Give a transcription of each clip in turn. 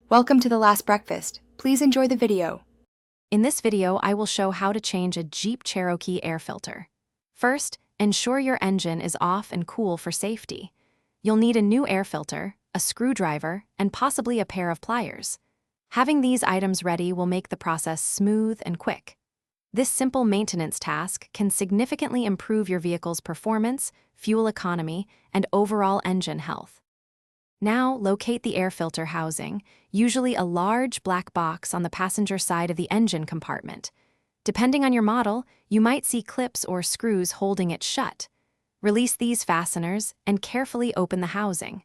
Welcome to The Last Breakfast. Please enjoy the video. In this video, I will show how to change a Jeep Cherokee air filter. First, ensure your engine is off and cool for safety. You'll need a new air filter, a screwdriver, and possibly a pair of pliers. Having these items ready will make the process smooth and quick. This simple maintenance task can significantly improve your vehicle's performance, fuel economy, and overall engine health. Now, locate the air filter housing, usually a large black box on the passenger side of the engine compartment. Depending on your model, you might see clips or screws holding it shut. Release these fasteners and carefully open the housing.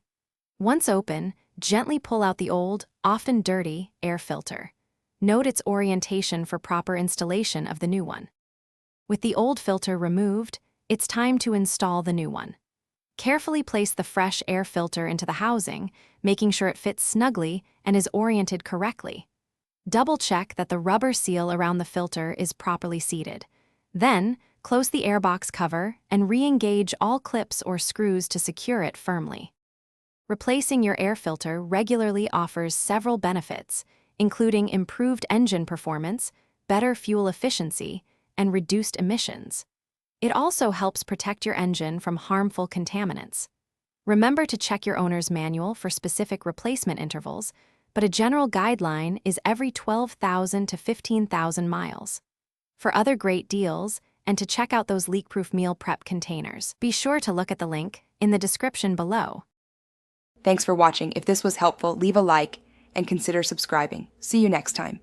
Once open, gently pull out the old, often dirty, air filter. Note its orientation for proper installation of the new one. With the old filter removed, it's time to install the new one. Carefully place the fresh air filter into the housing, making sure it fits snugly and is oriented correctly. Double-check that the rubber seal around the filter is properly seated. Then, close the airbox cover and re-engage all clips or screws to secure it firmly. Replacing your air filter regularly offers several benefits, including improved engine performance, better fuel efficiency, and reduced emissions. It also helps protect your engine from harmful contaminants. Remember to check your owner's manual for specific replacement intervals, but a general guideline is every 12,000 to 15,000 miles. For other great deals, and to check out those leak-proof meal prep containers, be sure to look at the link in the description below. Thanks for watching. If this was helpful, leave a like and consider subscribing. See you next time.